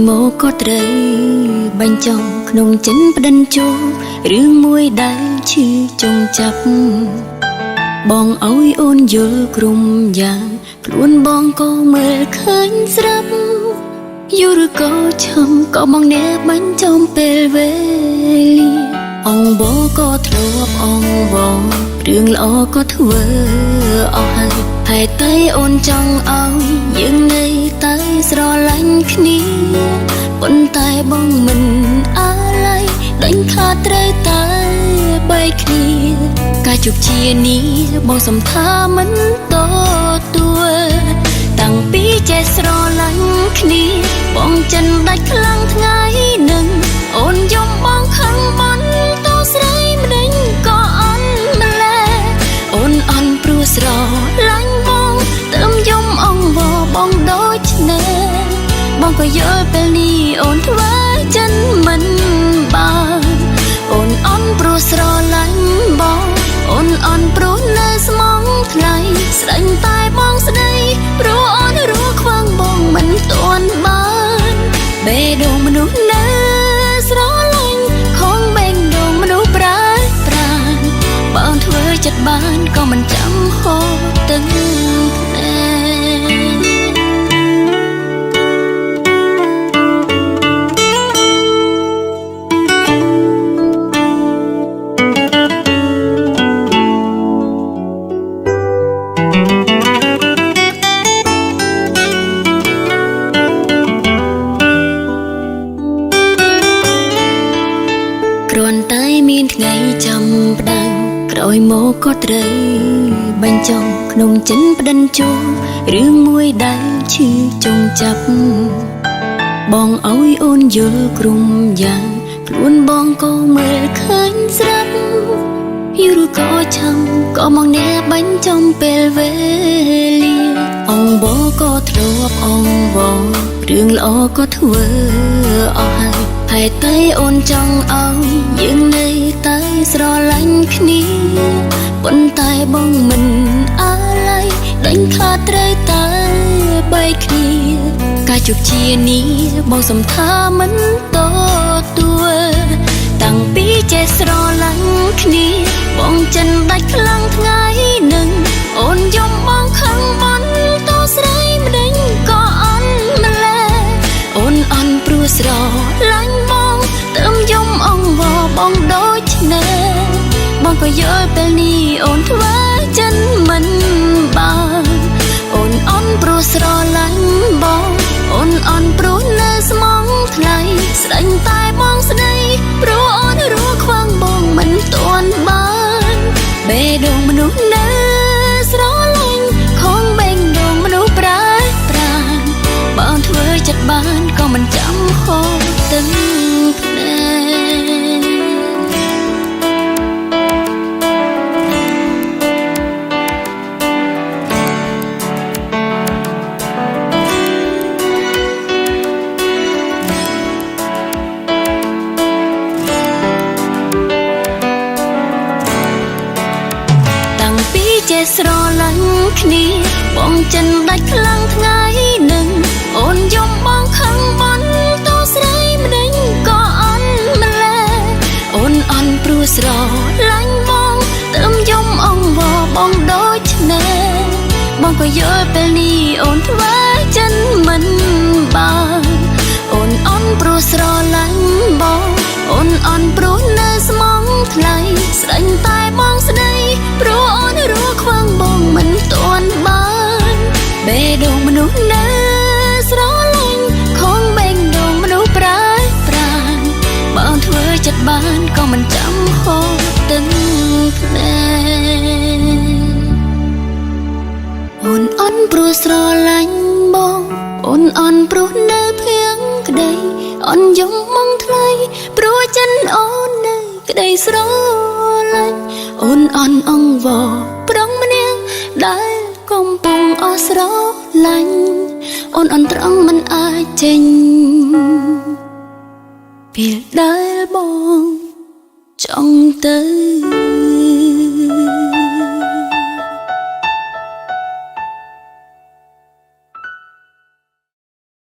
មកក៏ត្រូវបាញ់ចំក្នុងចិនផ្ដិនជោរឿងមួយដែលឈឺចង់ចាប់បងអើយអូនយល់ក្រុមយ៉ាងខ្លួនបងក៏មើលឃើញស្រាប់យូរឬក៏ឆឹមក៏បងណែបាញ់ចំពេលវេលាអងបងក៏ធ្លាប់អងបងរឿងល្អក៏ធ្វើអស់ហើយតែអូនចង់ឲ្យយើងនៅតែស្រឡាញ់គ្នាប៉ុន្តែបងមិនអាឡ័យដេញខាតត្រូវតែបែកគ្នាការជោគជានេះបងសំថាមិនតទួលតាំងពីចេះស្រឡាញ់គ្នាបងចិនដាច់ខ្លាំងថ្ងៃនឹងអូនយំបងខឹងមិនតស្រីម្ដេចក៏អន់ម្ល៉េះអូនអន់ព្រោះស្រឡាញ់បងទៅយំអងវបងដូចនេះបងក៏យល់ពេលនេះអូនធ្វើចិនមិនបានអូនអន់ព្រោះស្រឡាញ់បងអូនអន់ព្រោះនៅស្មងថ្លៃស្ដាញ់តែបងស្ដីព្រោះអូនរស់ខ្វាំងបងមិនទាន់បានបេះដូងមនុស្សនៅស្រឡាញ់ខំបេះដូងមនុស្សប្រើប្រាស់បើអូនធ្វើចិត្តបានក៏មិនចាំហូរទឹកភ្នែកគ្រាន់តែមានថ្ងៃចាំផ្ដៅក្រោយមកក៏ត្រូវបាញ់ចំក្នុងចិនផ្ដិនជោរឿងមួយដែលឈឺចង់ចាប់បងអើយអូនយល់ក្រុមយ៉ាងខ្លួនបងក៏មើលឃើញស្រាប់យូរក៏ឆឹងក៏មកណែបាញ់ចំពេលវេលាអងបងក៏ធ្លាប់អងបងរឿងល្អក៏ធ្វើអស់ហើយតែអូនចង់ឲ្យយើងនៅតែស្រឡាញ់គ្នាប៉ុន្តែបងមិនអាឡ័យដេញខាតត្រូវតែបែកគ្នាការជោគជានេះបងសំថាមិនតទួលតាំងពីចេះស្រឡាញ់គ្នាបងចិនដាច់ខ្លាំងថ្ងៃនឹងអូនយំបងខឹងមិនតស្រីម្ដេចក៏អន់ម្ល៉េះអូនអន់ព្រោះស្រឡាញ់បងទៅយំអងវបងដូចនេះបងក៏យល់ពេលនេះអូនធ្វើចិនមិនបានអូនអន់ព្រោះស្រឡាញ់បងអូនអន់ព្រោះនៅស្មងថ្លៃស្ដាញ់តែបងស្ដីព្រោះអូនរស់ខ្វាំងបងមិនទាន់បានបេះដូងមនុស្សនៅស្រឡាញ់ខំបេះដូងមនុស្សប្រើប្រាស់បើអូនធ្វើចិត្តបានក៏មិនចាំហូរទឹកភ្នែកចេះស្រឡាញ់គ្នាបងចិនដាច់ខ្លាំងថ្ងៃនឹងអូនយំបងខឹងមិនតស្រីម្ដេចក៏អន់ម្ល៉េះអូនអន់ព្រោះស្រឡាញ់បងទៅយំអងវបងដូចនេះបងក៏យល់ពេលនេះអូនធ្វើចិនមិនបានអូនអន់ព្រោះស្រឡាញ់បងអូនអន់ព្រោះនៅស្មងថ្លៃស្ដាញ់តែបងស្ដីព្រោះអូនរស់ខ្វាំងបងមិនទាន់បានបេះដូងមនុស្សនៅស្រឡាញ់ខំបេះដូងមនុស្សប្រើប្រាស់បើអូនធ្វើចិត្តបានក៏មិនចាំហូរទឹកភ្នែកអូនអន់ព្រោះស្រឡាញ់បងអូនអន់ព្រោះនៅភៀងក្ដីអូនយំមកថ្លៃព្រោះចិនអូននៅក្ដីស្រឡាញ់អូនអន់អងវប្រុងម្នាក់ដែលកំពុងអស់ស្រឡាញ់អូនអន់ត្រង់មិនអាចចេញពេលដែលបងចង់ទៅ